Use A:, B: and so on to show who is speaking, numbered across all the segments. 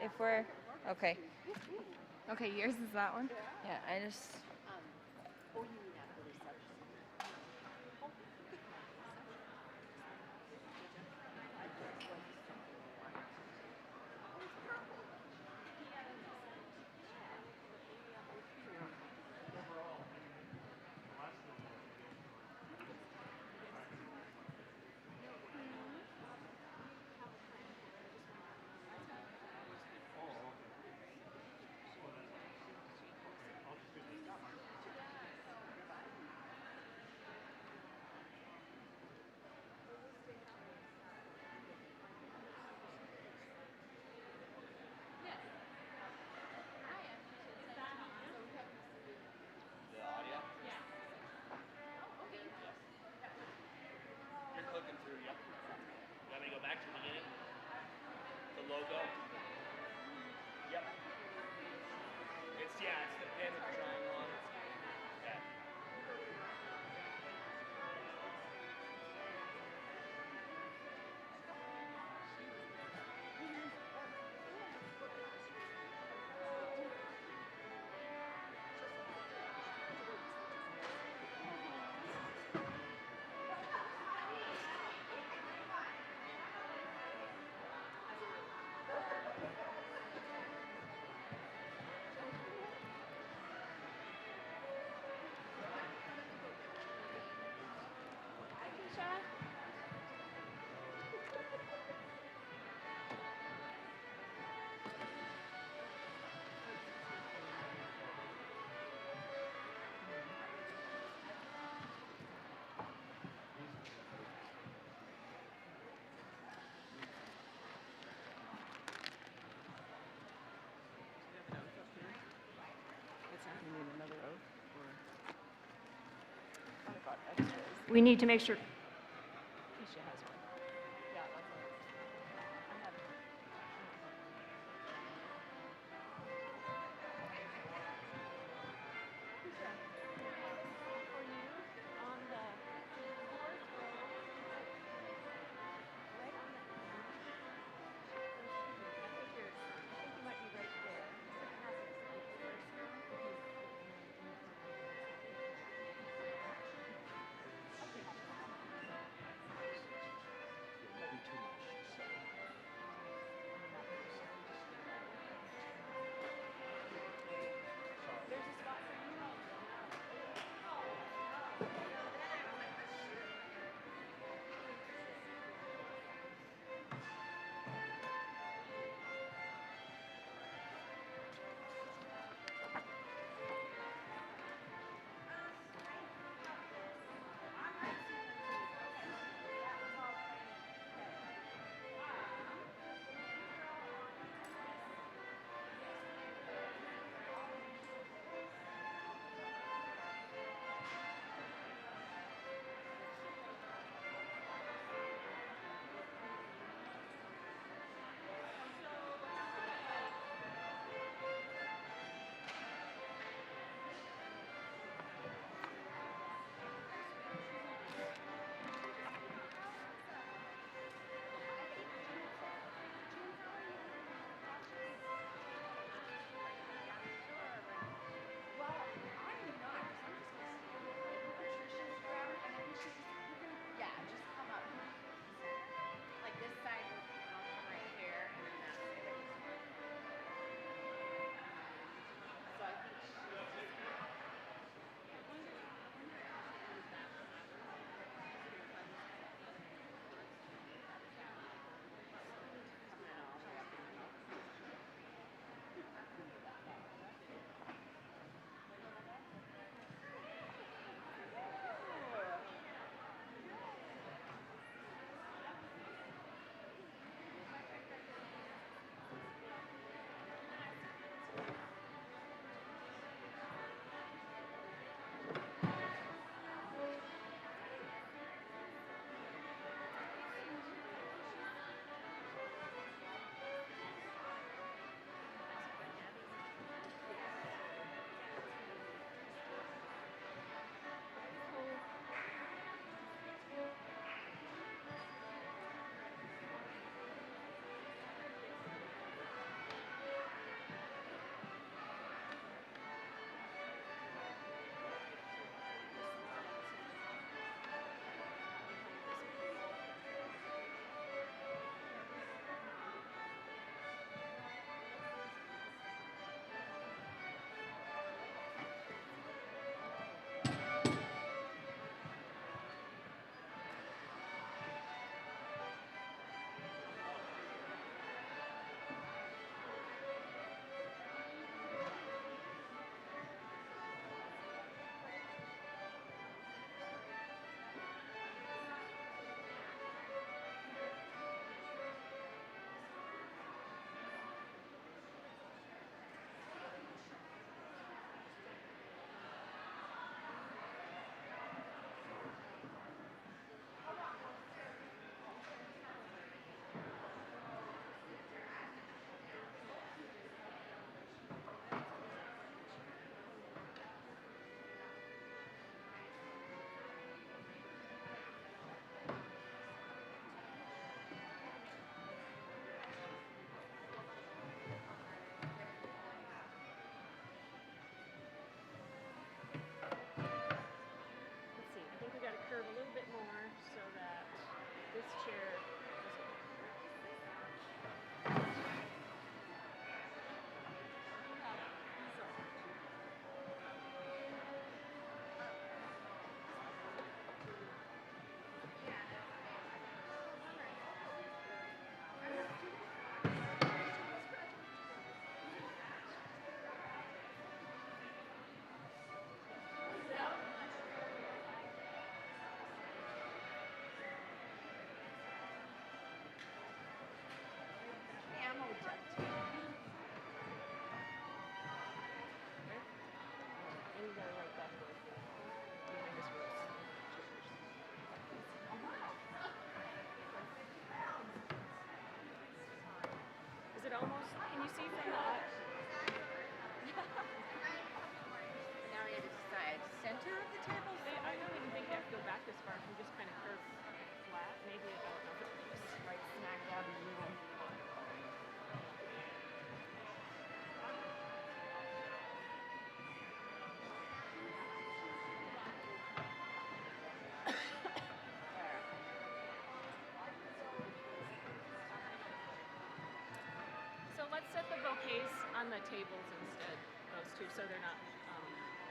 A: if we're, okay,
B: Okay, yours is that one?
A: yeah, I just,
C: The audio? You're clicking through, yep. You want me to go back to the beginning? The logo? Yep. It's, yeah, it's the pin with the triangle on it. Yeah.
B: We need to make sure. almost, can you see from the
A: Now we have to decide center of the table.
B: I don't even think you have to go back this far. If you just kind of curve flat, maybe I don't know if it's just right smack dab in the middle. So let's set the bouquets on the tables instead, those two, so they're not.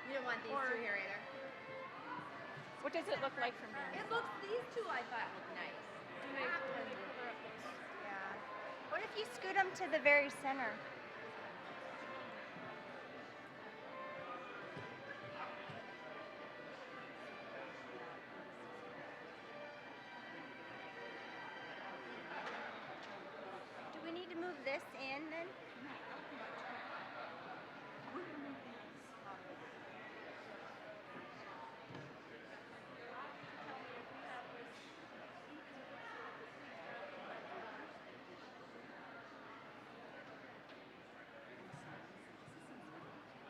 A: You don't want these two here either.
B: What does it look like from here?
A: It looks, these two I thought looked nice.
B: Do they cover up those?
D: Yeah. What if you scoot them to the very center? Do we need to move this in then?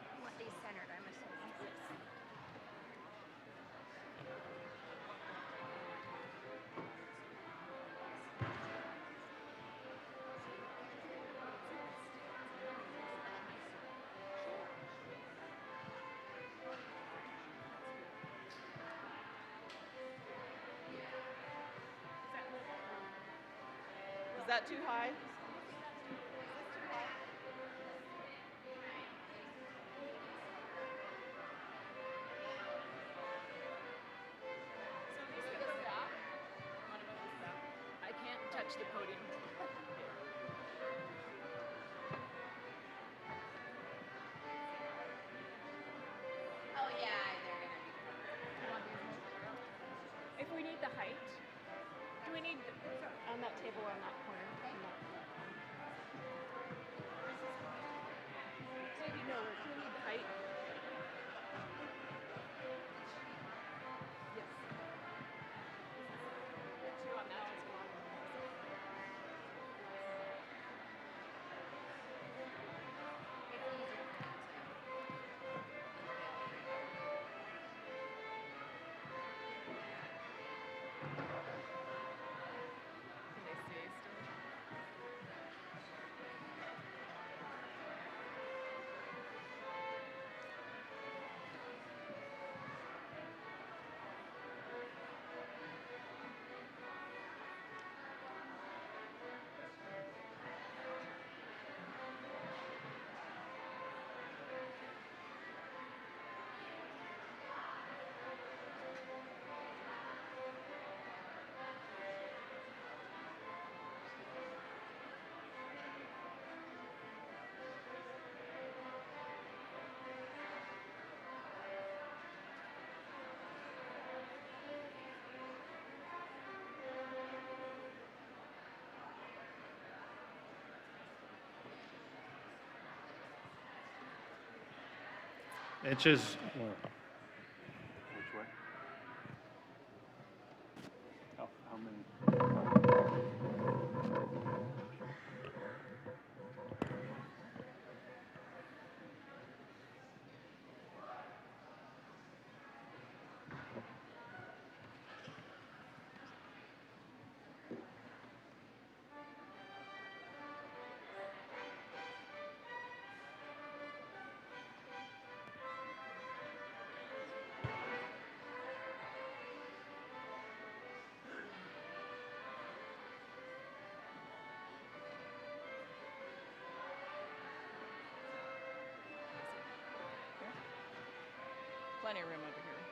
D: I want these centered, I'm assuming.
E: Is that too high?
B: I can't touch the podium.
A: Oh yeah, they're gonna be.
B: If we need the height, do we need on that table on that corner? So you know, do we need the height? Yes. Two on that as well. Can they see still?
F: Inches,
G: Which way? How many?
E: Plenty of room over here.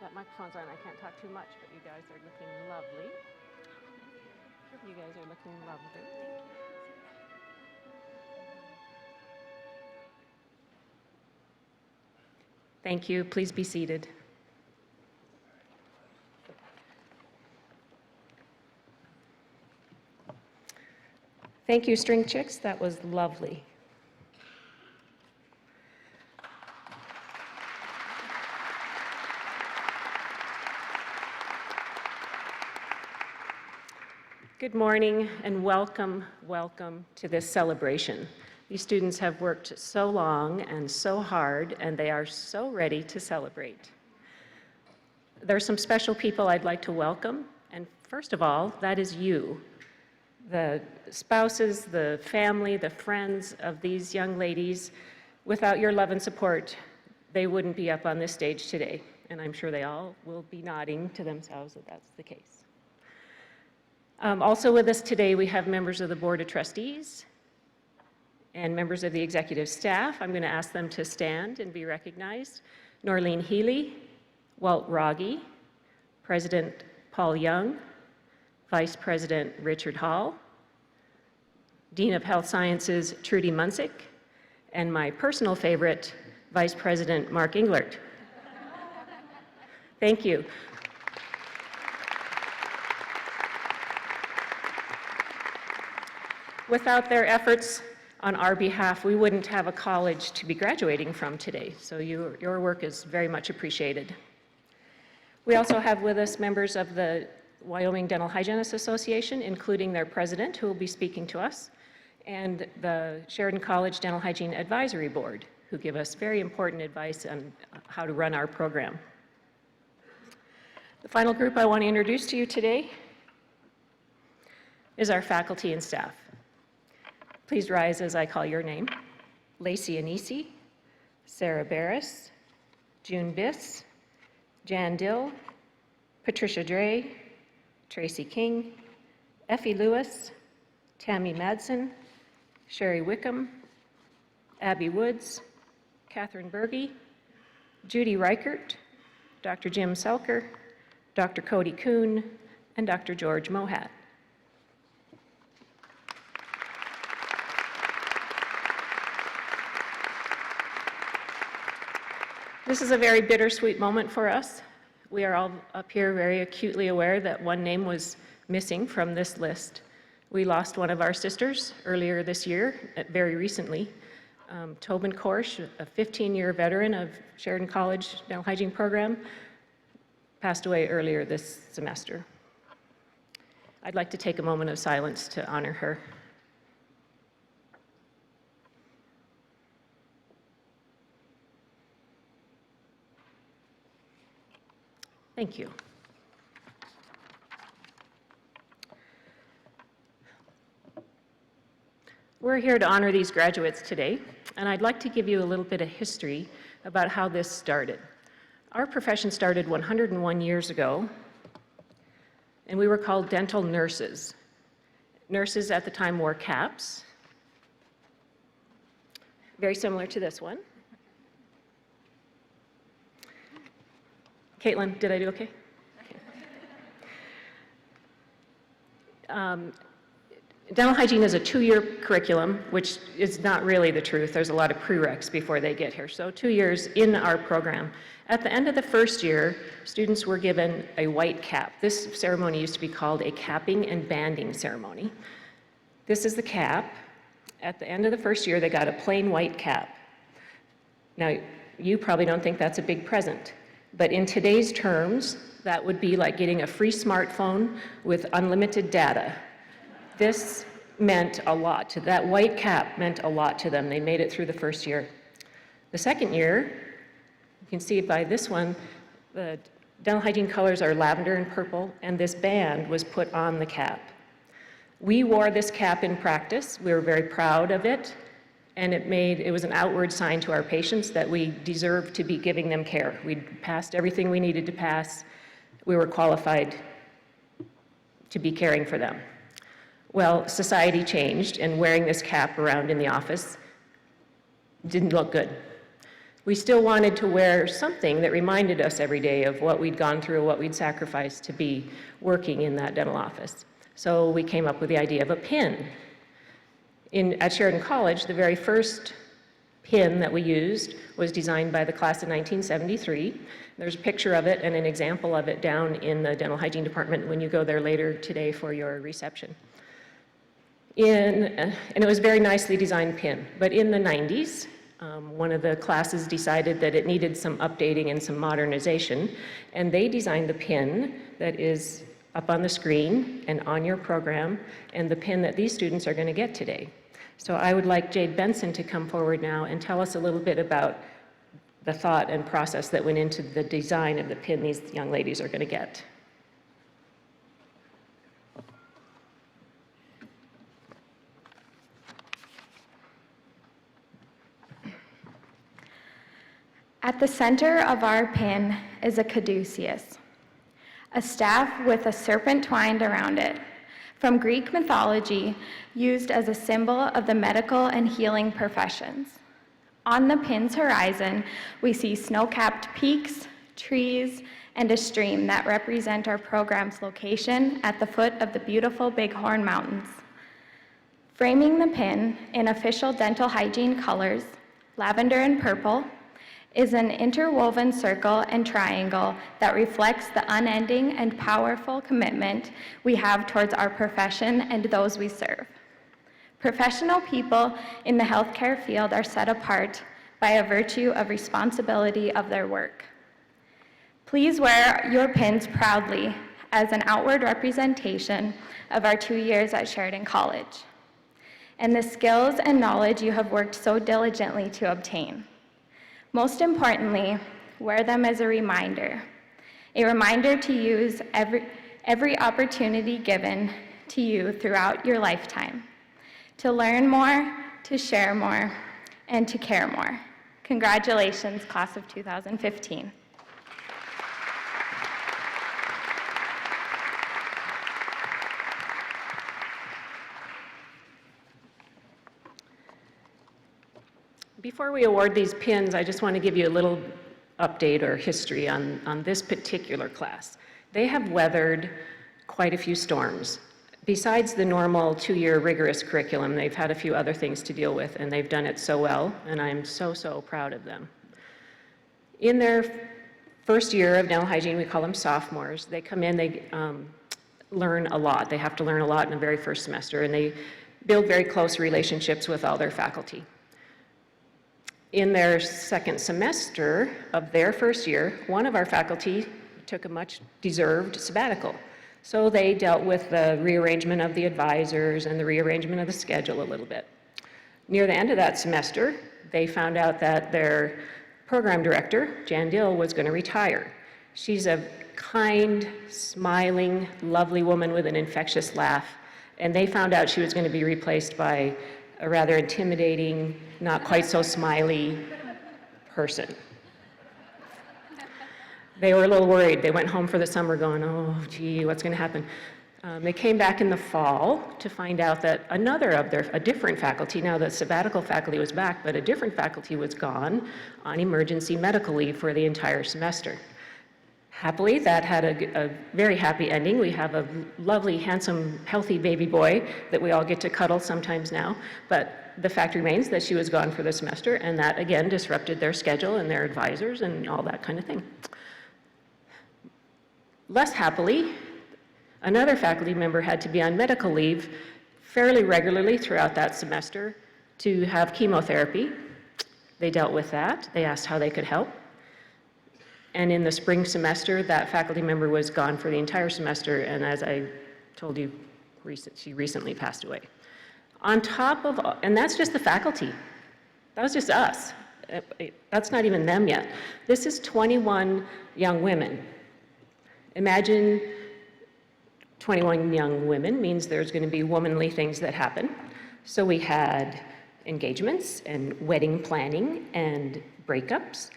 B: That microphone's on, I can't talk too much, but you guys are looking lovely. You guys are looking lovely. Thank you. Please be seated. Thank you, String Chicks. That was lovely. Good morning and welcome, welcome to this celebration. These students have worked so long and so hard, and they are so ready to celebrate. There are some special people I'd like to welcome, and first of all, that is you, the spouses, the family, the friends of these young ladies. Without your love and support, they wouldn't be up on this stage today, and I'm sure they all will be nodding to themselves that that's the case. Also with us today, we have members of the Board of Trustees and members of the executive staff. I'm going to ask them to stand and be recognized. Norlene Healy, Walt Rogge, President Paul Young, Vice President Richard Hall, Dean of Health Sciences Trudy Munsick, and my personal favorite, Vice President Mark Englert. Thank you. Without their efforts on our behalf, we wouldn't have a college to be graduating from today, so your work is very much appreciated. We also have with us members of the Wyoming Dental Hygienists Association, including their president, who will be speaking to us, and the Sheridan College Dental Hygiene Advisory Board, who give us very important advice on how to run our program. The final group I want to introduce to you today is our faculty and staff. Please rise as I call your name. Lacey Anisi, Sarah Barris, June Biss, Jan Dill, Patricia Dre, Tracy King, Effie Lewis, Tammy Madsen, Sherry Wickham, Abby Woods, Catherine Berge, Judy Reichert, Dr. Jim Selker, Dr. Cody Kuhn, and Dr. George Mohat. This is a very bittersweet moment for us. We are all up here very acutely aware that one name was missing from this list. We lost one of our sisters earlier this year, very recently. Tobin Korsch, a 15-year veteran of Sheridan College Dental Hygiene Program, passed away earlier this semester. I'd like to take a moment of silence to honor her. Thank you. We're here to honor these graduates today, and I'd like to give you a little bit of history about how this started. Our profession started 101 years ago, and we were called dental nurses. Nurses at the time wore caps, very similar to this one. Caitlin, did I do okay? Dental hygiene is a 2-year curriculum, which is not really the truth. There's a lot of prereqs before they get here. So 2 years in our program. At the end of the first year, students were given a white cap. This ceremony used to be called a capping and banding ceremony. This is the cap. At the end of the first year, they got a plain white cap. Now, you probably don't think that's a big present, but in today's terms, that would be like getting a free smartphone with unlimited data. This meant a lot. That white cap meant a lot to them. They made it through the first year. The second year, you can see by this one, the dental hygiene colors are lavender and purple, and this band was put on the cap. We wore this cap in practice. We were very proud of it, and it was an outward sign to our patients that we deserved to be giving them care. We'd passed everything we needed to pass. We were qualified to be caring for them. Well, society changed, and wearing this cap around in the office didn't look good. We still wanted to wear something that reminded us every day of what we'd gone through, what we'd sacrificed to be working in that dental office. So we came up with the idea of a pin. At Sheridan College, the very first pin that we used was designed by the class of 1973. There's a picture of it and an example of it down in the dental hygiene department when you go there later today for your reception. And it was a very nicely designed pin. But in the 90s, one of the classes decided that it needed some updating and some modernization, and they designed the pin that is up on the screen and on your program, and the pin that these students are going to get today. So I would like Jade Benson to come forward now and tell us a little bit about the thought and process that went into the design of the pin these young ladies are going to get.
D: At the center of our pin is a caduceus, a staff with a serpent twined around it, from Greek mythology, used as a symbol of the medical and healing professions. On the pin's horizon, we see snow-capped peaks, trees, and a stream that represent our program's location at the foot of the beautiful Bighorn Mountains. Framing the pin in official dental hygiene colors, lavender and purple, is an interwoven circle and triangle that reflects the unending and powerful commitment we have towards our profession and those we serve. Professional people in the healthcare field are set apart by a virtue of responsibility of their work. Please wear your pins proudly as an outward representation of our 2 years at Sheridan College and the skills and knowledge you have worked so diligently to obtain. Most importantly, wear them as a reminder to use every opportunity given to you throughout your lifetime, to learn more, to share more, and to care more. Congratulations, class of 2015.
B: Before we award these pins, I just want to give you a little update or history on this particular class. They have weathered quite a few storms. Besides the normal 2-year rigorous curriculum, they've had a few other things to deal with, and they've done it so well, and I'm so, so proud of them. In their first year of dental hygiene, we call them sophomores, they come in, they learn a lot. They have to learn a lot in the very first semester, and they build very close relationships with all their faculty. In their second semester of their first year, one of our faculty took a much-deserved sabbatical. So they dealt with the rearrangement of the advisors and the rearrangement of the schedule a little bit. Near the end of that semester, they found out that their program director, Jan Dill, was going to retire. She's a kind, smiling, lovely woman with an infectious laugh, and they found out she was going to be replaced by a rather intimidating, not quite so smiley person. They were a little worried. They went home for the summer going, oh, gee, what's going to happen? They came back in the fall to find out that a different faculty, now the sabbatical faculty was back, but a different faculty was gone on emergency medical leave for the entire semester. Happily, that had a very happy ending. We have a lovely, handsome, healthy baby boy that we all get to cuddle sometimes now, but the fact remains that she was gone for the semester, and that again disrupted their schedule and their advisors and all that kind of thing. Less happily, another faculty member had to be on medical leave fairly regularly throughout that semester to have chemotherapy. They dealt with that. They asked how they could help. And in the spring semester, that faculty member was gone for the entire semester, and as I told you, she recently passed away. On top of, and that's just the faculty. That was just us. That's not even them yet. This is 21 young women. Imagine 21 young women means there's going to be womanly things that happen. So we had engagements and wedding planning and breakups,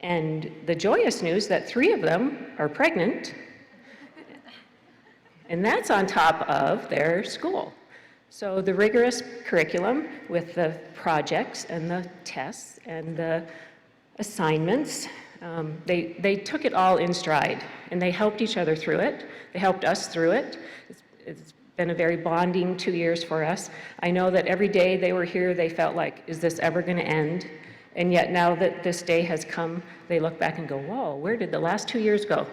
B: and the joyous news that 3 of them are pregnant, and that's on top of their school. So the rigorous curriculum with the projects and the tests and the assignments. They took it all in stride, and they helped each other through it. They helped us through it. It's been a very bonding 2 years for us. I know that every day they were here, they felt like, is this ever going to end? And yet now that this day has come, they look back and go, whoa, where did the last 2 years go?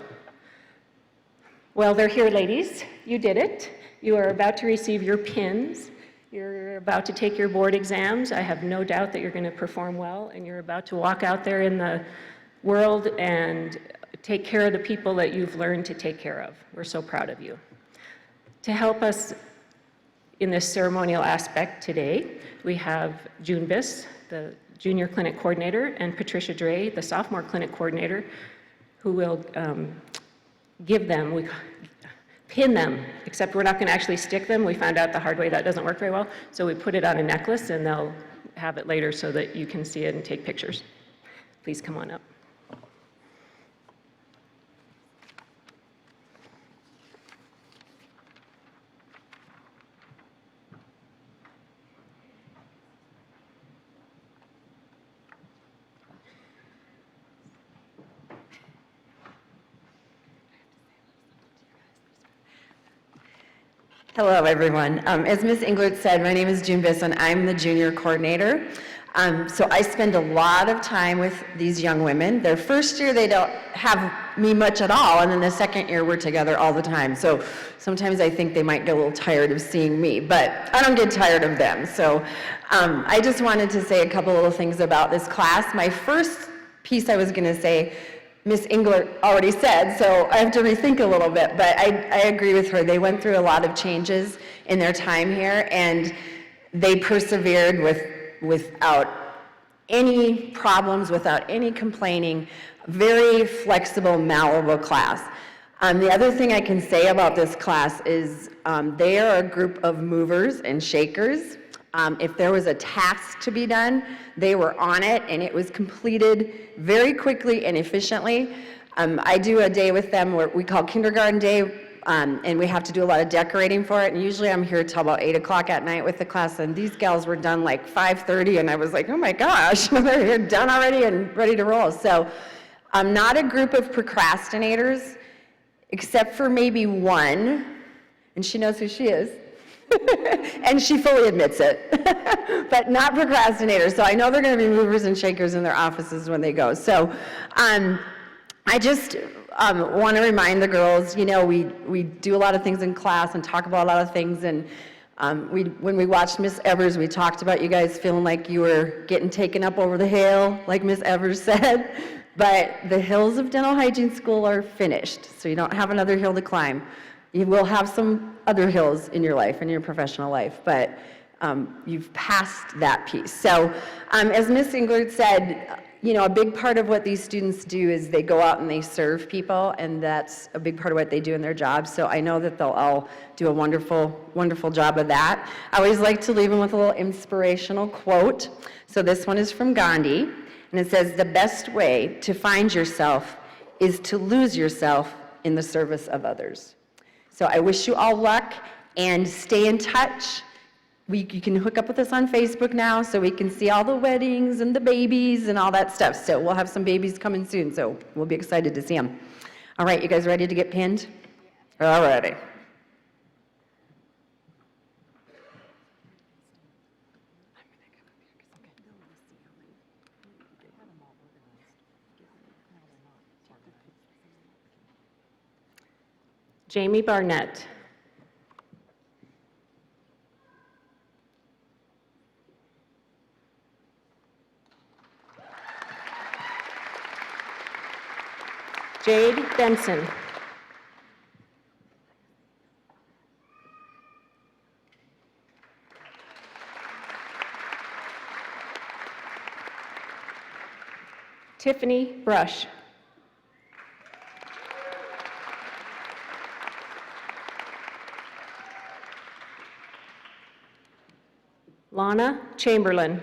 B: Well, they're here, ladies. You did it. You are about to receive your pins. You're about to take your board exams. I have no doubt that you're going to perform well, and you're about to walk out there in the world and take care of the people that you've learned to take care of. We're so proud of you. To help us in this ceremonial aspect today, we have June Biss, the junior clinic coordinator, and Patricia Dre, the sophomore clinic coordinator, who will give them, pin them, except we're not going to actually stick them. We found out the hard way that doesn't work very well, so we put it on a necklace, and they'll have it later so that you can see it and take pictures. Please come on up.
H: Hello, everyone. As Ms. Englert said, my name is June Biss, and I'm the junior coordinator. So I spend a lot of time with these young women. Their first year, they don't have me much at all, and then the second year, we're together all the time. So sometimes I think they might get a little tired of seeing me, but I don't get tired of them. So I just wanted to say a couple little things about this class. My first piece I was going to say, Ms. Englert already said, so I have to rethink a little bit, but I agree with her. They went through a lot of changes in their time here, and they persevered without any problems, without any complaining. Very flexible, malleable class. The other thing I can say about this class is they are a group of movers and shakers. If there was a task to be done, they were on it, and it was completed very quickly and efficiently. I do a day with them where we call kindergarten day, and we have to do a lot of decorating for it, and usually I'm here till about 8 o'clock at night with the class, and these gals were done like 5:30, and I was like, oh my gosh, they're here done already and ready to roll. So I'm not a group of procrastinators, except for maybe one, and she knows who she is. And she fully admits it, but not procrastinators. So I know they're going to be movers and shakers in their offices when they go. So I just want to remind the girls, you know, we do a lot of things in class and talk about a lot of things. And when we watched Miss Evers, we talked about you guys feeling like you were getting taken up over the hill, like Miss Evers said. But the hills of dental hygiene school are finished, so you don't have another hill to climb. You will have some other hills in your life, in your professional life, but you've passed that piece. So as Ms. Englert said, you know, a big part of what these students do is they go out and they serve people, and that's a big part of what they do in their jobs. So I know that they'll all do a wonderful, wonderful job of that. I always like to leave them with a little inspirational quote. So this one is from Gandhi, and it says, "The best way to find yourself is to lose yourself in the service of others." So I wish you all luck, and stay in touch. You can hook up with us on Facebook now, so we can see all the weddings and the babies and all that stuff. So we'll have some babies coming soon, so we'll be excited to see them. All right, you guys ready to get pinned? All righty.
B: Jamie Barnett. Jade Benson. Tiffany Brush. Lana Chamberlain.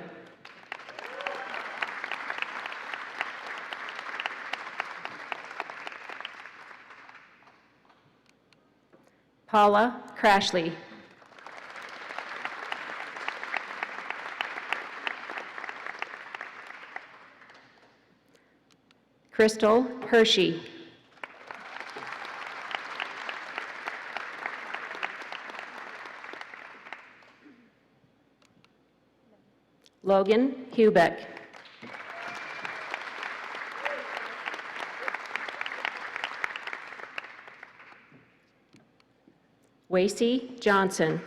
B: Paula Crashley. Crystal Hershey. Logan Hubeck. Wacy Johnson.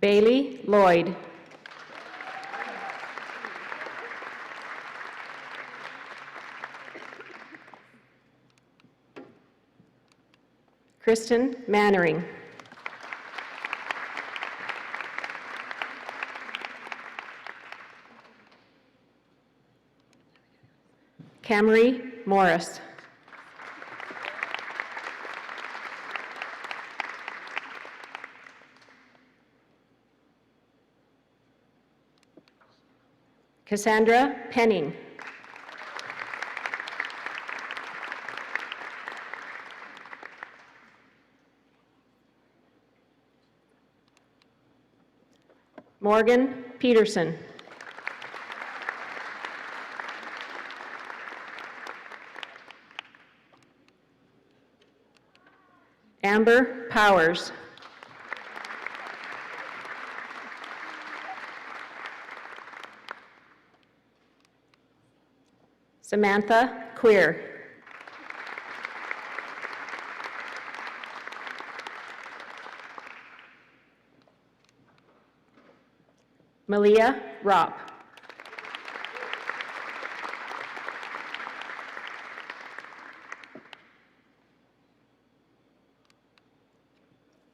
B: Bailey Lloyd. Kristen Mannering. Camry Morris. Cassandra Penning. Morgan Peterson. Amber Powers. Samantha Queer. Malia Ropp.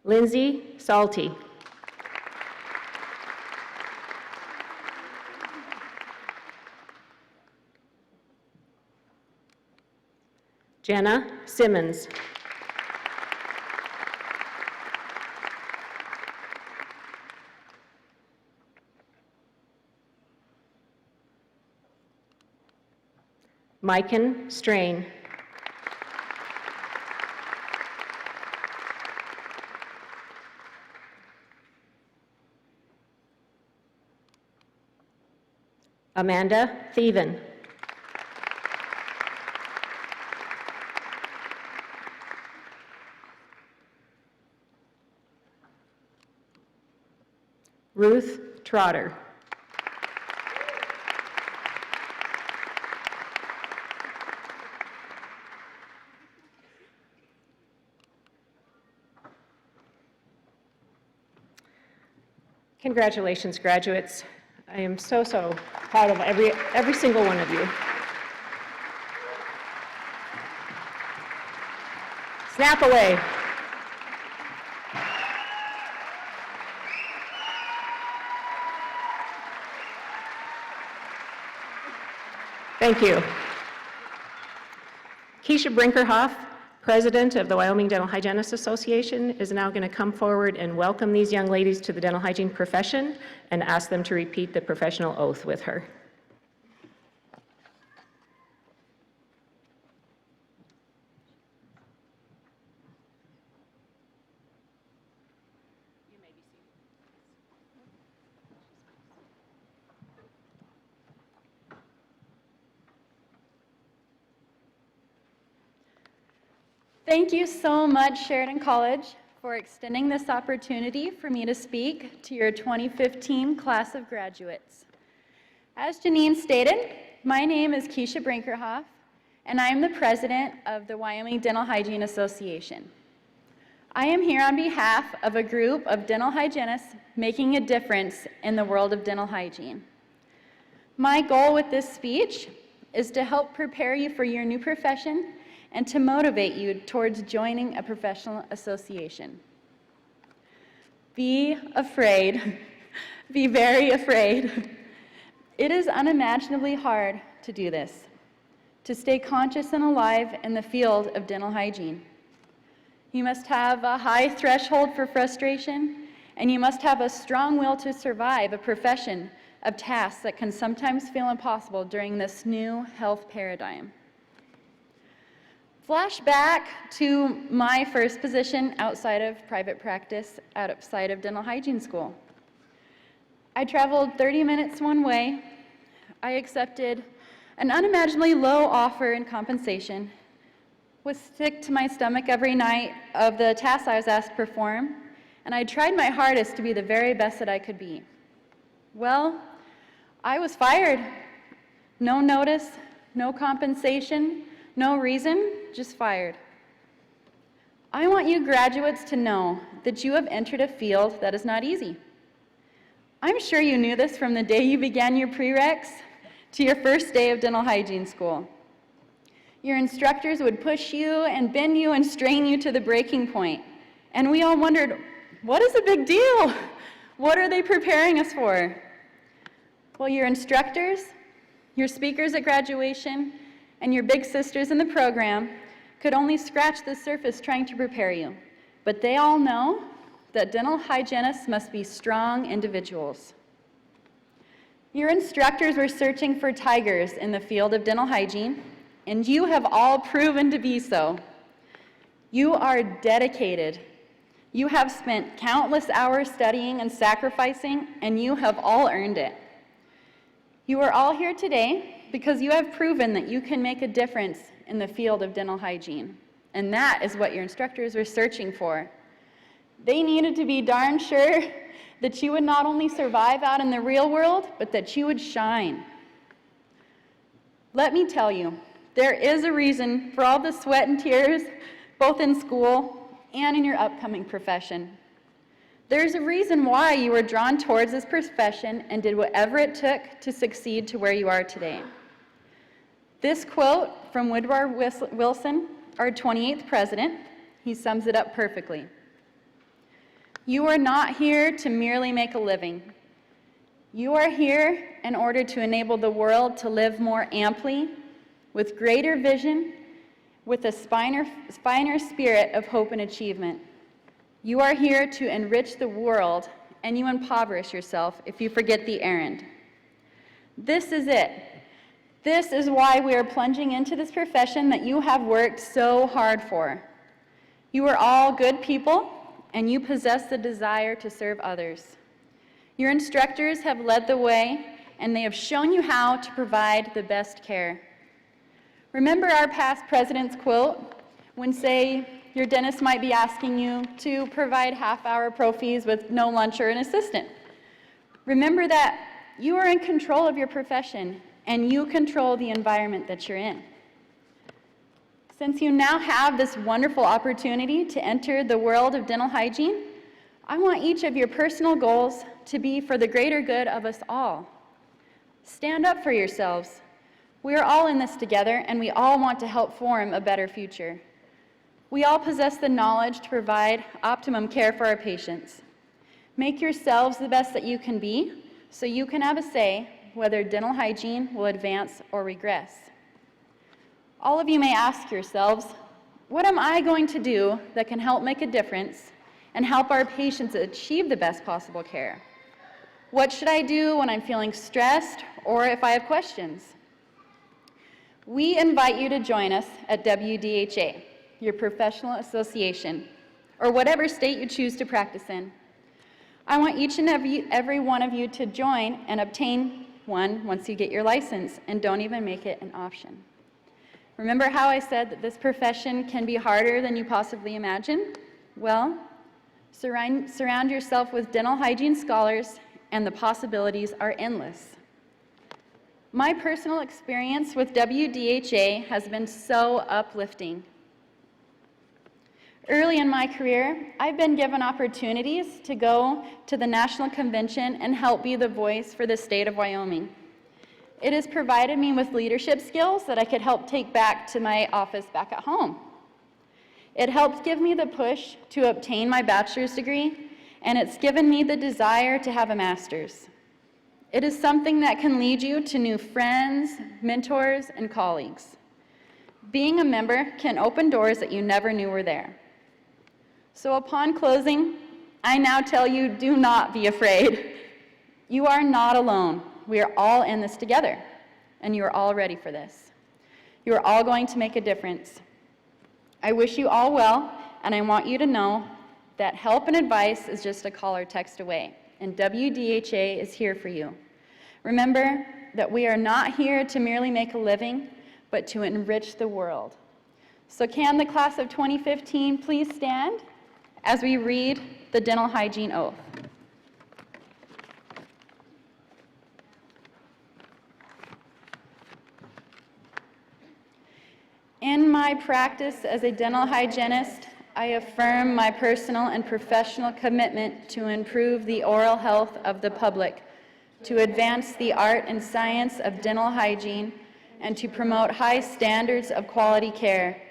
B: Lindsay Salty. Jenna Simmons. Mikan Strain. Amanda Thieven. Ruth Trotter. Congratulations, graduates. I am so proud of every single one of you. Snap away. Thank you. Keisha Brinkerhoff, President of the Wyoming Dental Hygienists Association, is now going to come forward and welcome these young ladies to the dental hygiene profession and ask them to repeat the professional oath with her.
I: Thank you so much, Sheridan College, for extending this opportunity for me to speak to your 2015 class of graduates. As Janine stated, my name is Keisha Brinkerhoff, and I am the president of the Wyoming Dental Hygiene Association. I am here on behalf of a group of dental hygienists making a difference in the world of dental hygiene. My goal with this speech is to help prepare you for your new profession and to motivate you towards joining a professional association. Be afraid, be very afraid. It is unimaginably hard to do this, to stay conscious and alive in the field of dental hygiene. You must have a high threshold for frustration, and you must have a strong will to survive a profession of tasks that can sometimes feel impossible during this new health paradigm. Flash back to my first position outside of private practice, outside of dental hygiene school. I traveled 30 minutes one way. I accepted an unimaginably low offer in compensation, was sick to my stomach every night of the tasks I was asked to perform, and I tried my hardest to be the very best that I could be. Well, I was fired. No notice, no compensation, no reason, just fired. I want you graduates to know that you have entered a field that is not easy. I'm sure you knew this from the day you began your prereqs to your first day of dental hygiene school. Your instructors would push you and bend you and strain you to the breaking point. And we all wondered, what is the big deal? What are they preparing us for? Well, your instructors, your speakers at graduation, and your big sisters in the program could only scratch the surface trying to prepare you. But they all know that dental hygienists must be strong individuals. Your instructors were searching for tigers in the field of dental hygiene, and you have all proven to be so. You are dedicated. You have spent countless hours studying and sacrificing, and you have all earned it. You are all here today because you have proven that you can make a difference in the field of dental hygiene, and that is what your instructors were searching for. They needed to be darn sure that you would not only survive out in the real world, but that you would shine. Let me tell you, there is a reason for all the sweat and tears, both in school and in your upcoming profession. There's a reason why you were drawn towards this profession and did whatever it took to succeed to where you are today. This quote from Woodrow Wilson, our 28th president, he sums it up perfectly. You are not here to merely make a living. You are here in order to enable the world to live more amply, with greater vision, with a finer spirit of hope and achievement. You are here to enrich the world, and you impoverish yourself if you forget the errand. This is it. This is why we are plunging into this profession that you have worked so hard for. You are all good people, and you possess the desire to serve others. Your instructors have led the way, and they have shown you how to provide the best care. Remember our past president's quote when, say, your dentist might be asking you to provide half-hour profis with no lunch or an assistant. Remember that you are in control of your profession, and you control the environment that you're in. Since you now have this wonderful opportunity to enter the world of dental hygiene, I want each of your personal goals to be for the greater good of us all. Stand up for yourselves. We are all in this together, and we all want to help form a better future. We all possess the knowledge to provide optimum care for our patients. Make yourselves the best that you can be, so you can have a say whether dental hygiene will advance or regress. All of you may ask yourselves, what am I going to do that can help make a difference and help our patients achieve the best possible care? What should I do when I'm feeling stressed or if I have questions? We invite you to join us at WDHA, your professional association, or whatever state you choose to practice in. I want each and every one of you to join and obtain one once you get your license, and don't even make it an option. Remember how I said that this profession can be harder than you possibly imagine? Well, surround yourself with dental hygiene scholars, and the possibilities are endless. My personal experience with WDHA has been so uplifting. Early in my career, I've been given opportunities to go to the national convention and help be the voice for the state of Wyoming. It has provided me with leadership skills that I could help take back to my office back at home. It helped give me the push to obtain my bachelor's degree, and it's given me the desire to have a master's. It is something that can lead you to new friends, mentors, and colleagues. Being a member can open doors that you never knew were there. So upon closing, I now tell you, do not be afraid. You are not alone. We are all in this together, and you are all ready for this. You are all going to make a difference. I wish you all well, and I want you to know that help and advice is just a call or text away, and WDHA is here for you. Remember that we are not here to merely make a living, but to enrich the world. So can the class of 2015 please stand as we read the dental hygiene oath? In my practice as a dental hygienist, I affirm my personal and professional commitment to improve the oral health of the public, to advance the art and science of dental hygiene, and to promote high standards of quality care.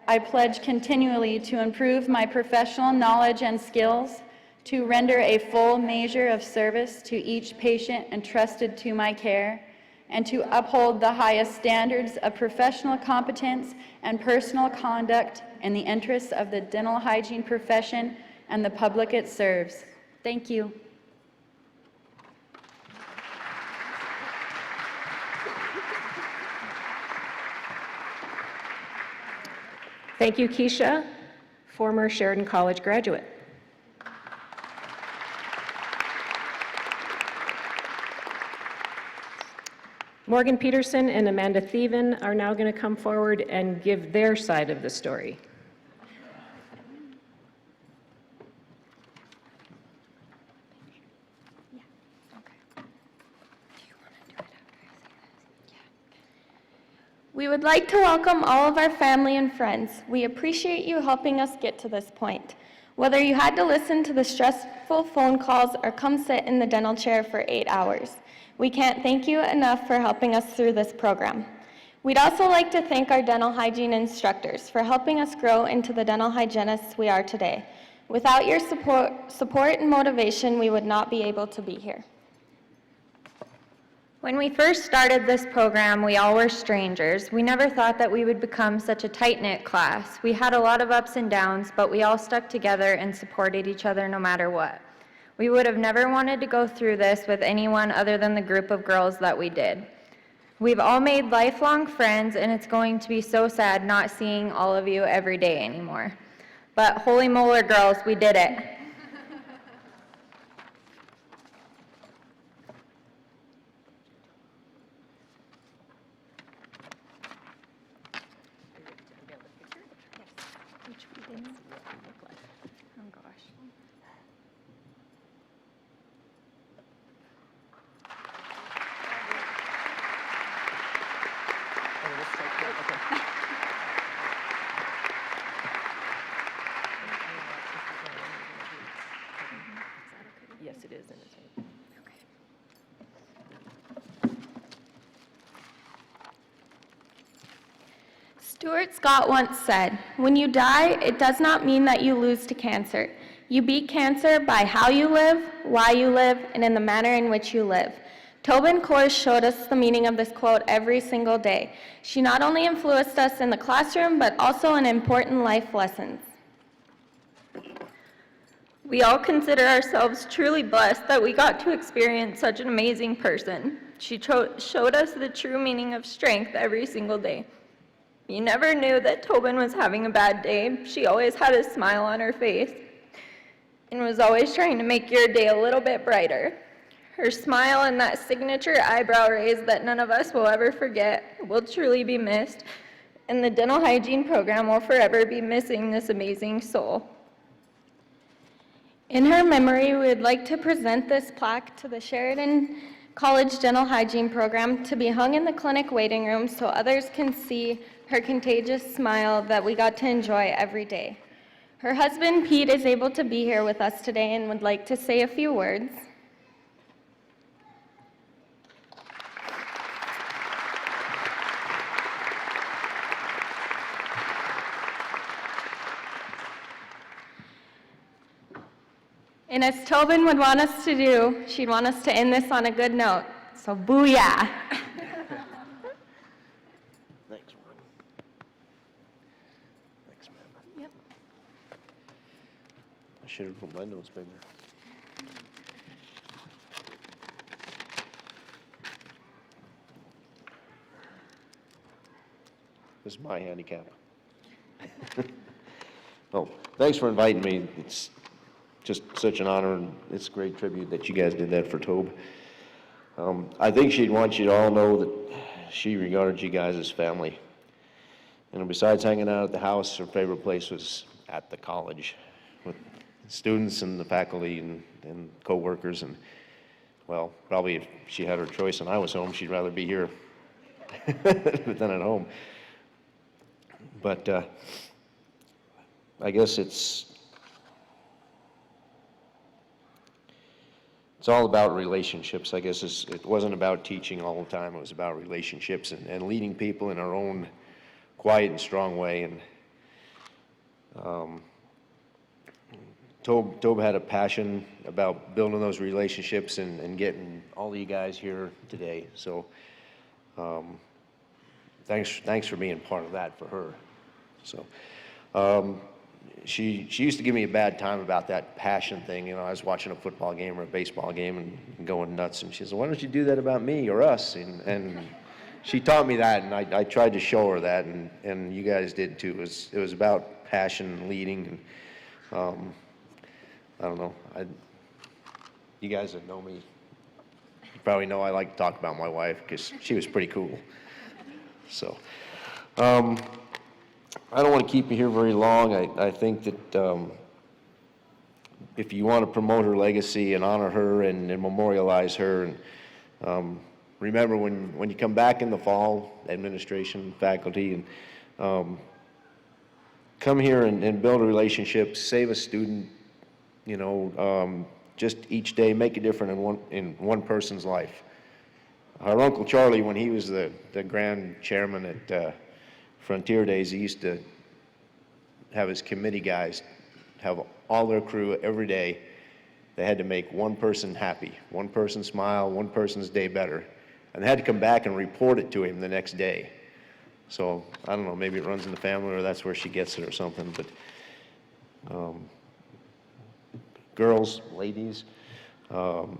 I: I pledge continually to improve my professional knowledge and skills, to render a full measure of service to each patient entrusted to my care, and to uphold the highest standards of professional competence and personal conduct in the interests of the dental hygiene profession and the public it serves. Thank you.
B: Thank you, Keisha, former Sheridan College graduate. Morgan Peterson and Amanda Thieven are now going to come forward and give their side of the story.
D: We would like to welcome all of our family and friends. We appreciate you helping us get to this point. Whether you had to listen to the stressful phone calls or come sit in the dental chair for 8 hours, we can't thank you enough for helping us through this program. We'd also like to thank our dental hygiene instructors for helping us grow into the dental hygienists we are today. Without your support and motivation, we would not be able to be here.
J: When we first started this program, we all were strangers. We never thought that we would become such a tight-knit class. We had a lot of ups and downs, but we all stuck together and supported each other no matter what. We would have never wanted to go through this with anyone other than the group of girls that we did. We've all made lifelong friends, and it's going to be so sad not seeing all of you every day anymore. But holy molar, girls, we did it.
B: Yes, it is.
D: Stuart Scott once said, "When you die, it does not mean that you lose to cancer. You beat cancer by how you live, why you live, and in the manner in which you live." Tobin Kors showed us the meaning of this quote every single day. She not only influenced us in the classroom, but also in important life lessons.
J: We all consider ourselves truly blessed that we got to experience such an amazing person. She showed us the true meaning of strength every single day. You never knew that Tobin was having a bad day. She always had a smile on her face and was always trying to make your day a little bit brighter. Her smile and that signature eyebrow raise that none of us will ever forget will truly be missed, and the dental hygiene program will forever be missing this amazing soul.
D: In her memory, we would like to present this plaque to the Sheridan College Dental Hygiene Program to be hung in the clinic waiting room so others can see her contagious smile that we got to enjoy every day. Her husband, Pete, is able to be here with us today and would like to say a few words. And as Tobin would want us to do, she'd want us to end this on a good note. So booyah.
C: Thanks, Ron. Thanks, man.
D: Yep.
C: I should have put my notes bigger. This is my handicap.
K: Well, thanks for inviting me. It's just such an honor, and it's a great tribute that you guys did that for Tobe. I think she'd want you to all know that she regarded you guys as family. And besides hanging out at the house, her favorite place was at the college with students and the faculty and co-workers. And, well, probably if she had her choice and I was home, she'd rather be here than at home. But I guess it's all about relationships. I guess it wasn't about teaching all the time. It was about relationships and leading people in our own quiet and strong way. And Tobe had a passion about building those relationships and getting all of you guys here today. So thanks for being part of that for her. So she used to give me a bad time about that passion thing. You know, I was watching a football game or a baseball game and going nuts, and she said, "Why don't you do that about me or us?" And she taught me that, and I tried to show her that, and you guys did too. It was about passion and leading, and I don't know. You guys that know me, you probably know I like to talk about my wife because she was pretty cool. So, I don't want to keep you here very long. I think that if you want to promote her legacy and honor her and memorialize her, and remember when you come back in the fall, administration, faculty, and come here and build a relationship, save a student, you know, just each day make a difference in one person's life. Our Uncle Charlie, when he was the grand chairman at Frontier Days, he used to have his committee guys have all their crew every day. They had to make one person happy, one person smile, one person's day better. And they had to come back and report it to him the next day. So, I don't know, maybe it runs in the family or that's where she gets it or something. But girls, ladies, go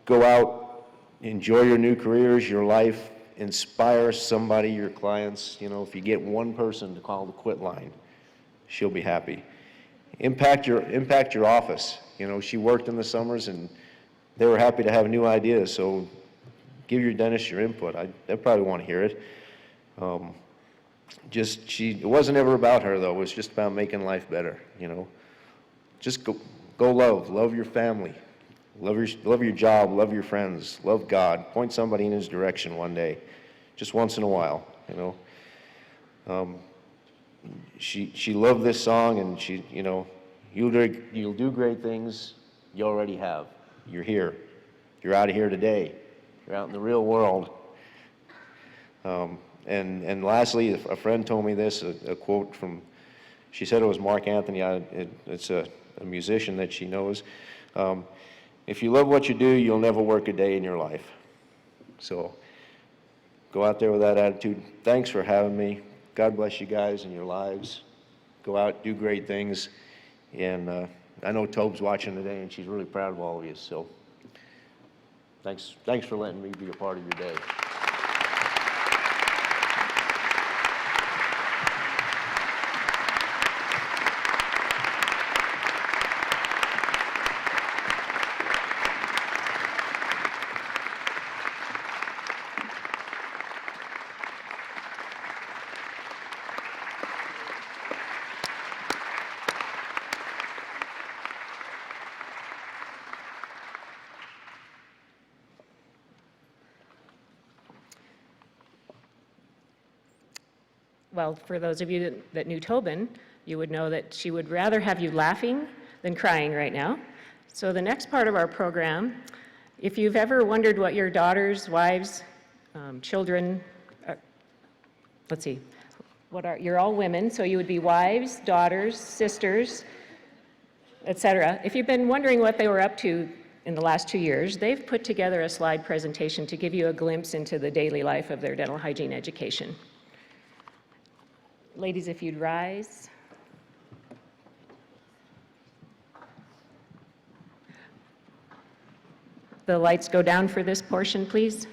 K: out, enjoy your new careers, your life, inspire somebody, your clients. You know, if you get one person to call the quit line, she'll be happy. Impact your office. You know, she worked in the summers and they were happy to have new ideas, so give your dentist your input. They probably want to hear it. It wasn't ever about her though, it was just about making life better, you know. Just go love your family, love your job, love your friends, love God, point somebody in his direction one day, just once in a while, you know. She loved this song, and she, you know, you'll do great things. You already have. You're here. You're out of here today. You're out in the real world. And lastly, a friend told me this, a quote from, she said it was Mark Anthony. It's a musician that she knows. If you love what you do, you'll never work a day in your life. So go out there with that attitude. Thanks for having me. God bless you guys and your lives. Go out, do great things. And I know Tobe's watching today, and she's really proud of all of you. So thanks for letting me be a part of your day.
B: Well, for those of you that knew Tobin, you would know that she would rather have you laughing than crying right now. So the next part of our program, if you've ever wondered what your daughters, wives, children, let's see, you're all women, so you would be wives, daughters, sisters, etc. If you've been wondering what they were up to in the last 2 years, they've put together a slide presentation to give you a glimpse into the daily life of their dental hygiene education. Ladies, if you'd rise. The lights go down for this portion, please.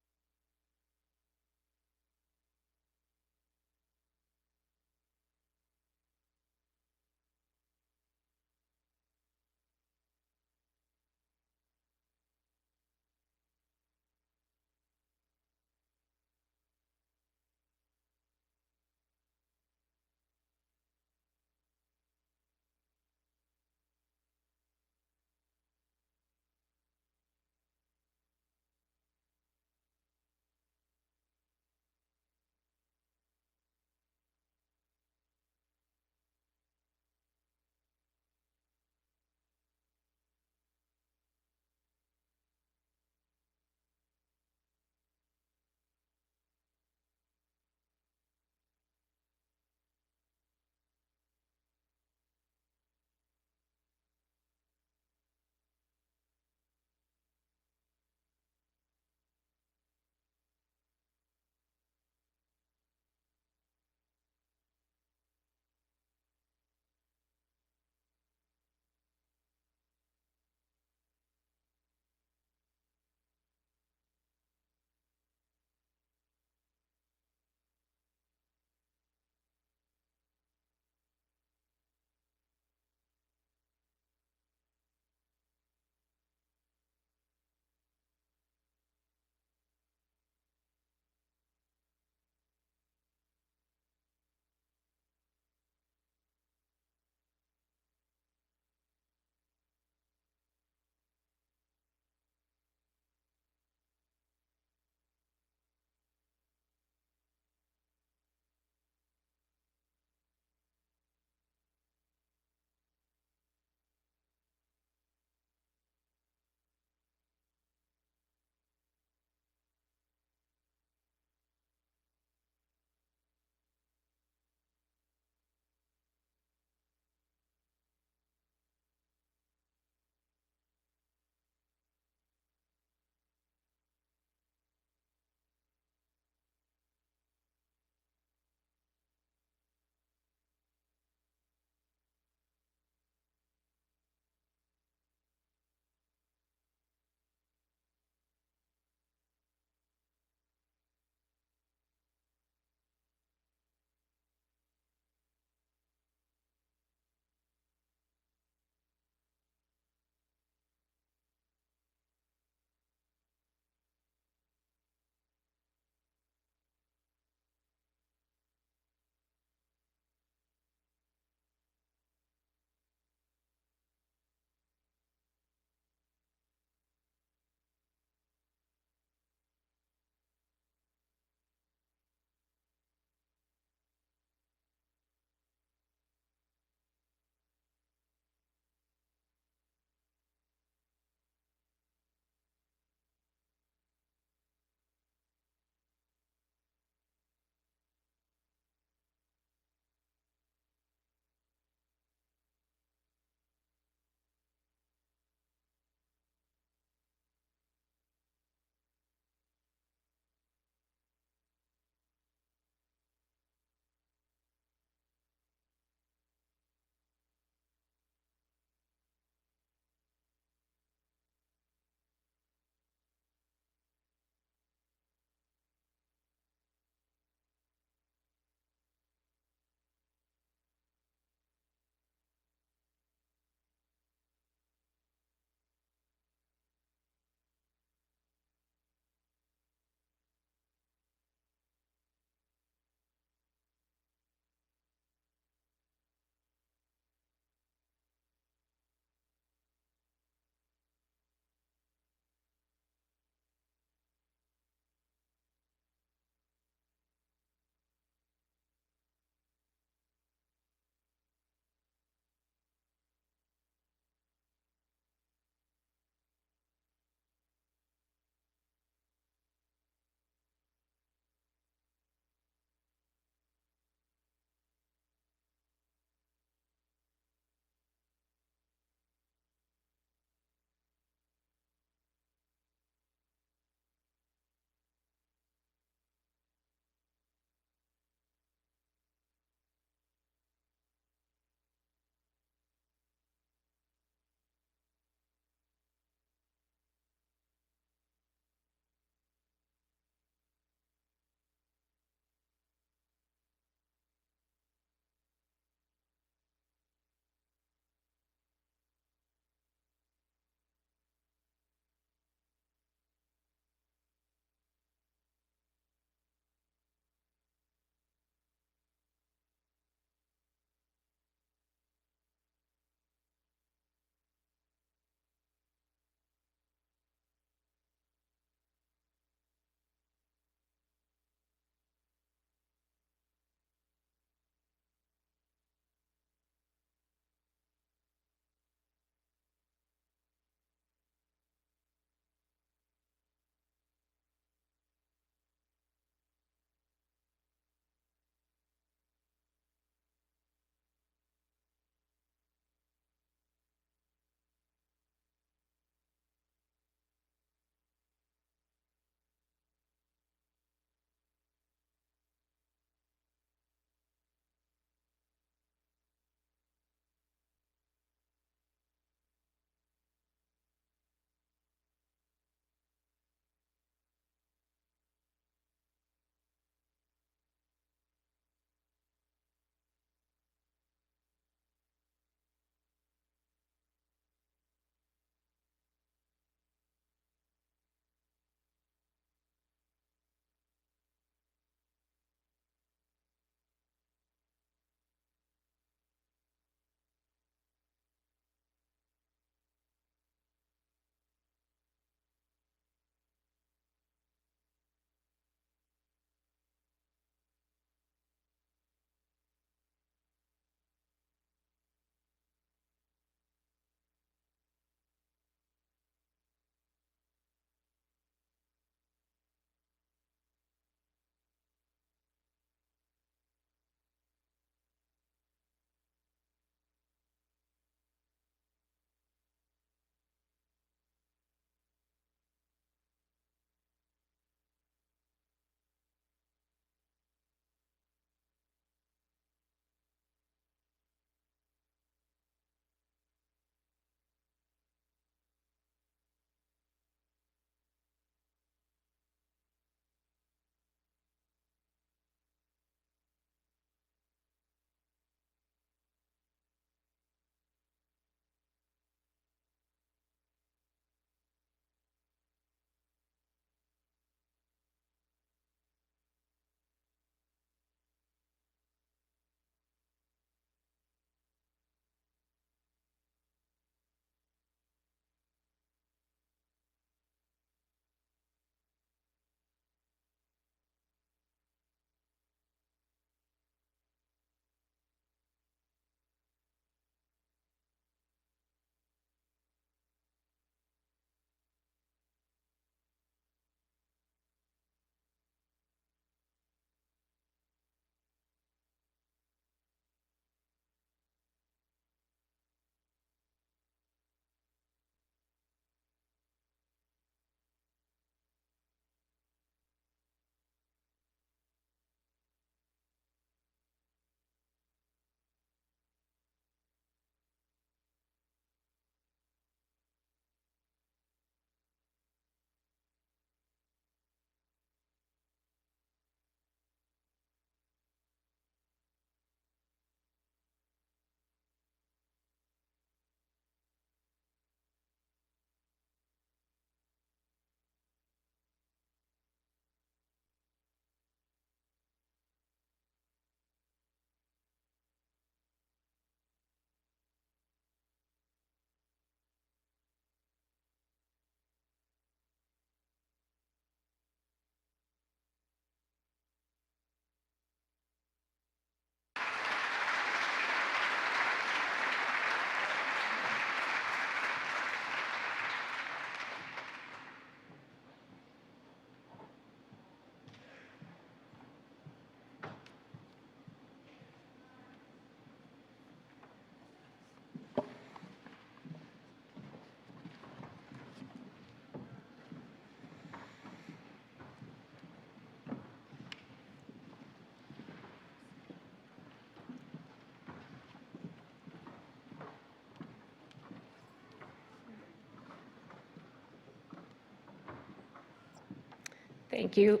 B: Thank you,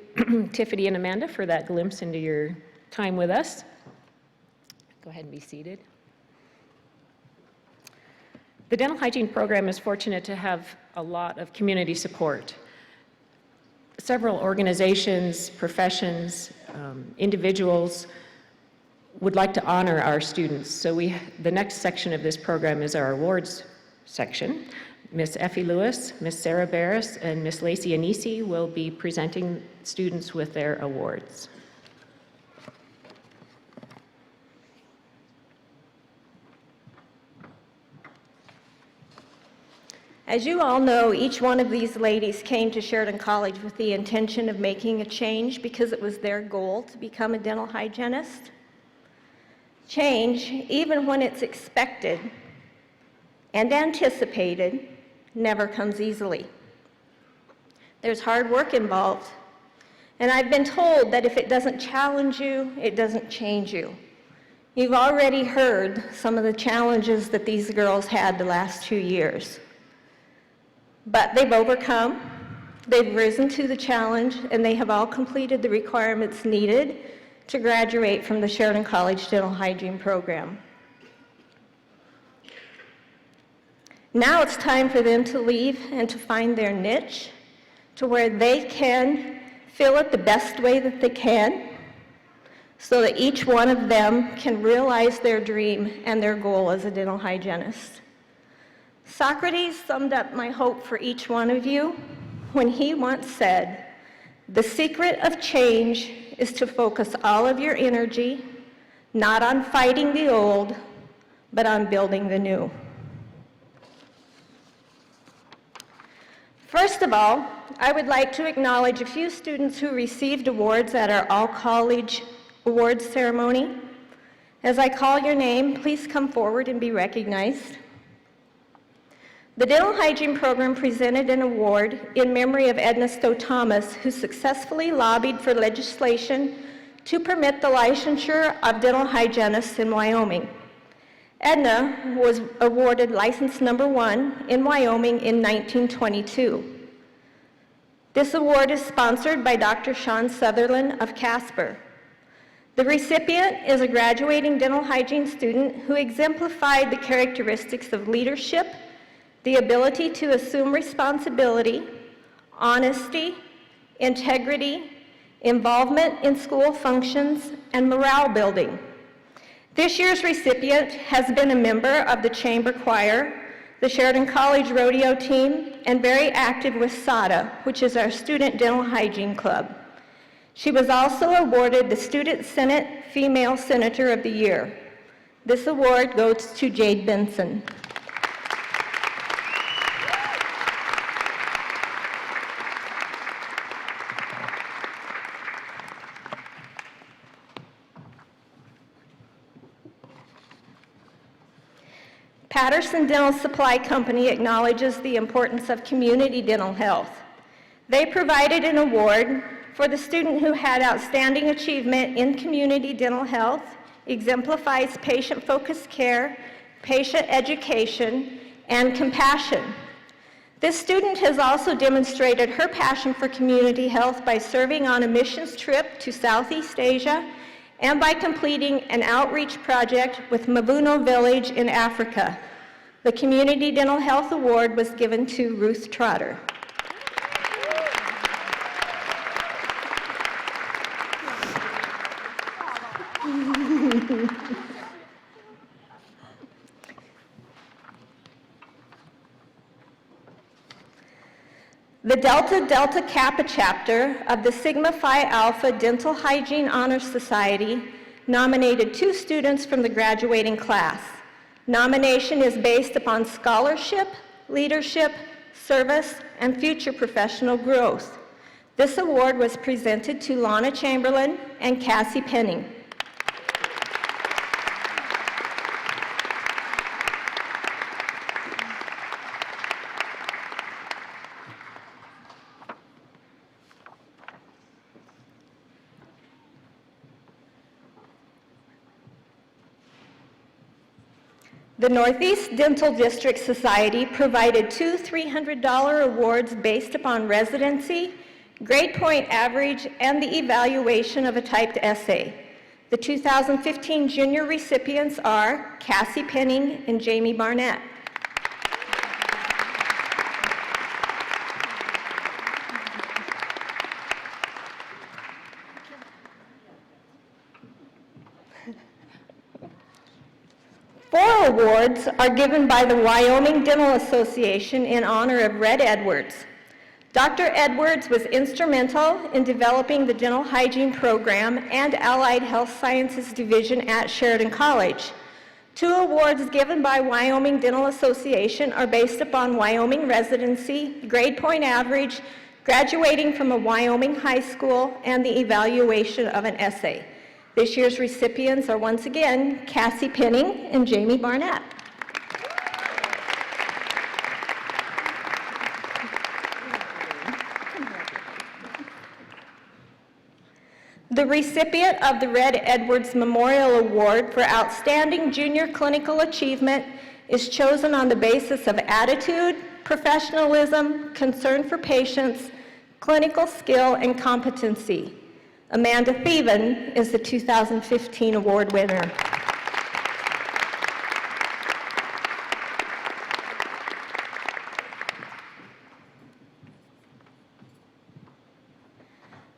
B: Tiffany and Amanda, for that glimpse into your time with us. Go ahead and be seated. The dental hygiene program is fortunate to have a lot of community support. Several organizations, professions, individuals would like to honor our students. So the next section of this program is our awards section. Miss Effie Lewis, Miss Sarah Barris, and Miss Lacey Anisi will be presenting students with their awards.
L: As you all know, each one of these ladies came to Sheridan College with the intention of making a change because it was their goal to become a dental hygienist. Change, even when it's expected and anticipated, never comes easily. There's hard work involved, and I've been told that if it doesn't challenge you, it doesn't change you. You've already heard some of the challenges that these girls had the last 2 years. But they've overcome, they've risen to the challenge, and they have all completed the requirements needed to graduate from the Sheridan College Dental Hygiene program. Now it's time for them to leave and to find their niche to where they can fill it the best way that they can so that each one of them can realize their dream and their goal as a dental hygienist. Socrates summed up my hope for each one of you when he once said, "The secret of change is to focus all of your energy not on fighting the old, but on building the new." First of all, I would like to acknowledge a few students who received awards at our all-college awards ceremony. As I call your name, please come forward and be recognized. The Dental Hygiene Program presented an award in memory of Edna Stowe Thomas, who successfully lobbied for legislation to permit the licensure of dental hygienists in Wyoming. Edna was awarded license number 1 in Wyoming in 1922. This award is sponsored by Dr. Sean Sutherland of Casper. The recipient is a graduating dental hygiene student who exemplified the characteristics of leadership, the ability to assume responsibility, honesty, integrity, involvement in school functions, and morale building. This year's recipient has been a member of the Chamber Choir, the Sheridan College Rodeo Team, and very active with SADA, which is our Student Dental Hygiene Club. She was also awarded the Student Senate Female Senator of the Year. This award goes to Jade Benson. Patterson Dental Supply Company acknowledges the importance of community dental health. They provided an award for the student who had outstanding achievement in community dental health, exemplifies patient-focused care, patient education, and compassion. This student has also demonstrated her passion for community health by serving on a missions trip to Southeast Asia and by completing an outreach project with Mavuno Village in Africa. The Community Dental Health Award was given to Ruth Trotter. The Delta Delta Kappa chapter of the Sigma Phi Alpha Dental Hygiene Honor Society nominated 2 students from the graduating class. Nomination is based upon scholarship, leadership, service, and future professional growth. This award was presented to Lana Chamberlain and Cassie Penning. The Northeast Dental District Society provided 2 $300 awards based upon residency, grade point average, and the evaluation of a typed essay. The 2015 junior recipients are Cassie Penning and Jamie Barnett. Four awards are given by the Wyoming Dental Association in honor of Red Edwards. Dr. Edwards was instrumental in developing the dental hygiene program and allied health sciences division at Sheridan College. Two awards given by Wyoming Dental Association are based upon Wyoming residency, grade point average, graduating from a Wyoming high school, and the evaluation of an essay. This year's recipients are once again Cassie Penning and Jamie Barnett. The recipient of the Red Edwards Memorial Award for Outstanding Junior Clinical Achievement is chosen on the basis of attitude, professionalism, concern for patients, clinical skill, and competency. Amanda Thieven is the 2015 award winner.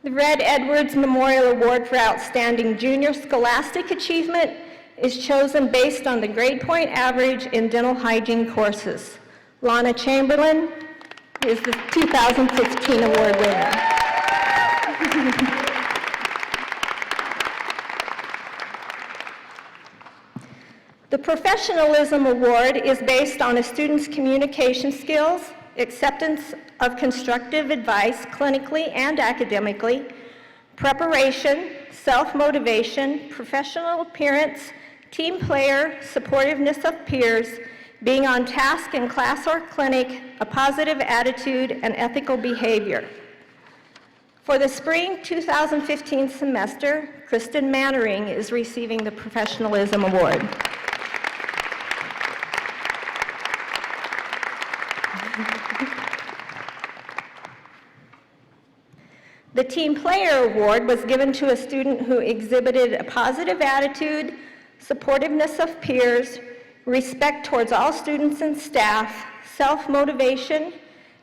L: The Red Edwards Memorial Award for Outstanding Junior Scholastic Achievement is chosen based on the grade point average in dental hygiene courses. Lana Chamberlain is the 2015 award winner. The Professionalism Award is based on a student's communication skills, acceptance of constructive advice clinically and academically, preparation, self-motivation, professional appearance, team player, supportiveness of peers, being on task in class or clinic, a positive attitude, and ethical behavior. For the spring 2015 semester, Kristen Mannering is receiving the Professionalism Award. The Team Player Award was given to a student who exhibited a positive attitude, supportiveness of peers, respect towards all students and staff, self-motivation,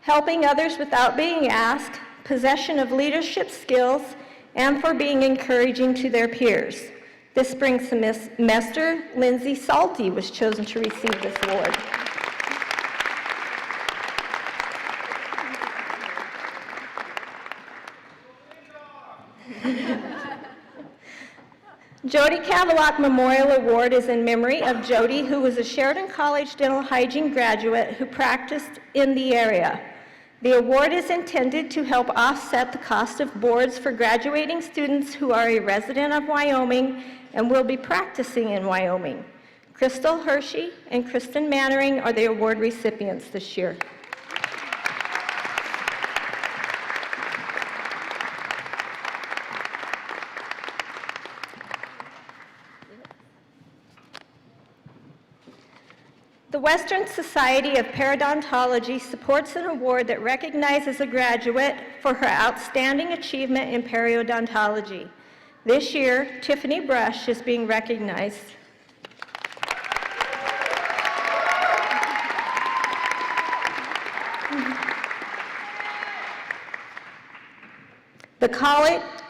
L: helping others without being asked, possession of leadership skills, and for being encouraging to their peers. This spring semester, Lindsay Salty was chosen to receive this award. Jody Cavalock Memorial Award is in memory of Jody, who was a Sheridan College dental hygiene graduate who practiced in the area. The award is intended to help offset the cost of boards for graduating students who are a resident of Wyoming and will be practicing in Wyoming. Crystal Hershey and Kristen Mannering are the award recipients this year. The Western Society of Periodontology supports an award that recognizes a graduate for her outstanding achievement in periodontology. This year, Tiffany Brush is being recognized. The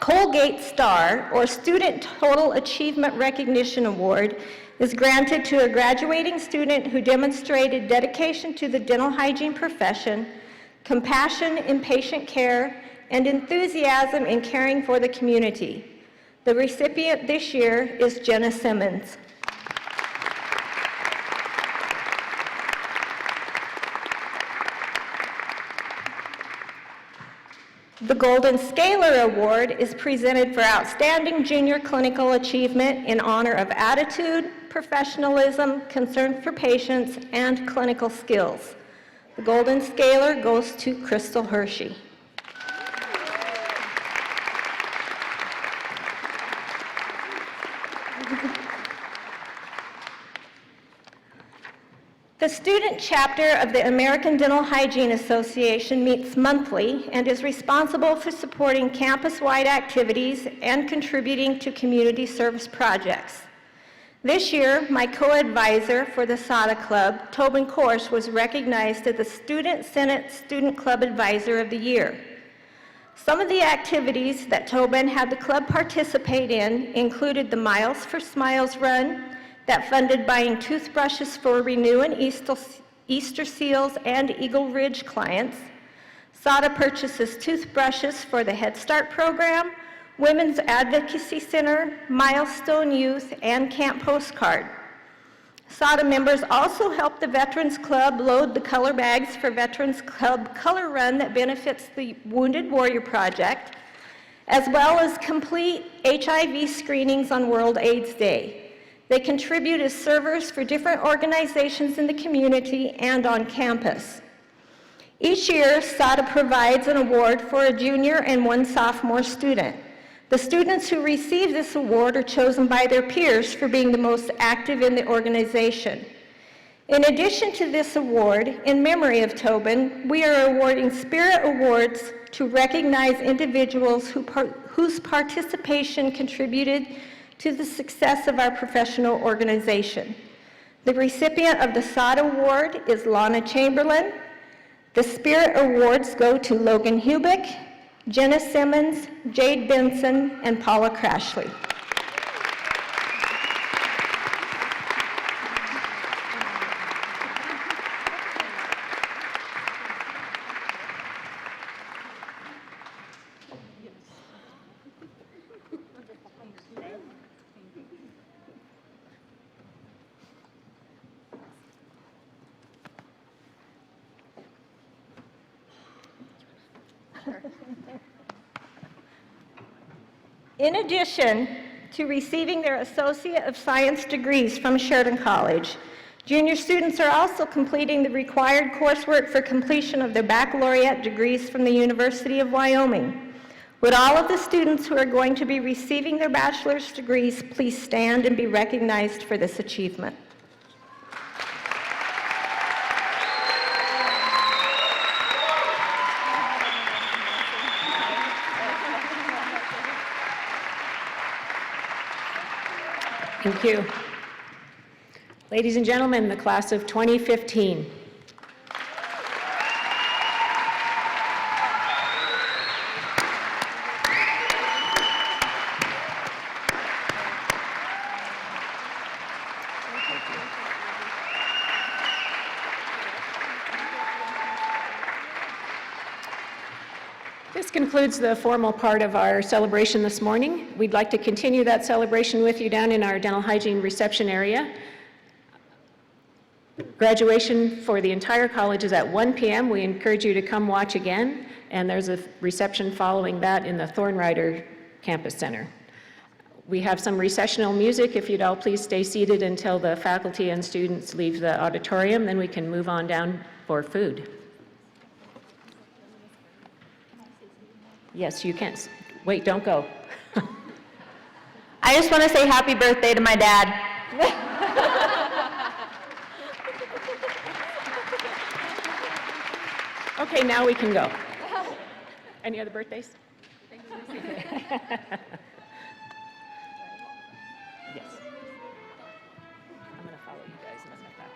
L: Colgate Star, or Student Total Achievement Recognition Award, is granted to a graduating student who demonstrated dedication to the dental hygiene profession, compassion in patient care, and enthusiasm in caring for the community. The recipient this year is Jenna Simmons. The Golden Scalar Award is presented for outstanding junior clinical achievement in honor of attitude, professionalism, concern for patients, and clinical skills. The Golden Scalar goes to Crystal Hershey. The The student chapter of the American Dental Hygiene Association meets monthly and is responsible for supporting campus-wide activities and contributing to community service projects. This year, my co-advisor for the SADA Club, Tobin Kors, was recognized as the Student Senate Student Club Advisor of the Year. Some of the activities that Tobin had the club participate in included the Miles for Smiles run that funded buying toothbrushes for Renew and Easter Seals and Eagle Ridge clients. SADA purchases toothbrushes for the Head Start program, Women's Advocacy Center, Milestone Youth, and Camp Postcard. SADA members also help the Veterans Club load the color bags for Veterans Club Color Run that benefits the Wounded Warrior Project, as well as complete HIV screenings on World AIDS Day. They contribute as servers for different organizations in the community and on campus. Each year, SADA provides an award for a junior and one sophomore student. The students who receive this award are chosen by their peers for being the most active in the organization. In addition to this award, in memory of Tobin, we are awarding Spirit Awards to recognize individuals whose participation contributed to the success of our professional organization. The recipient of the SADA Award is Lana Chamberlain. The Spirit Awards go to Logan Hubick, Jenna Simmons, Jade Benson, and Paula Crashley. In addition to receiving their Associate of Science degrees from Sheridan College, junior students are also completing the required coursework for completion of their baccalaureate degrees from the University of Wyoming. Would all of the students who are going to be receiving their bachelor's degrees please stand and be recognized for this achievement?
B: Thank you. Ladies and gentlemen, the class of 2015. This concludes the formal part of our celebration this morning. We'd like to continue that celebration with you down in our dental hygiene reception area. Graduation for the entire college is at 1 p.m. We encourage you to come watch again, and there's a reception following that in the Thornrider Campus Center. We have some recessional music. If you'd all please stay seated until the faculty and students leave the auditorium, then we can move on down for food. Yes, you can. Wait, don't go.
J: I just want to say happy birthday to my dad.
B: Okay, now we can go. Any other birthdays? Yes. I'm going to follow you guys in the back.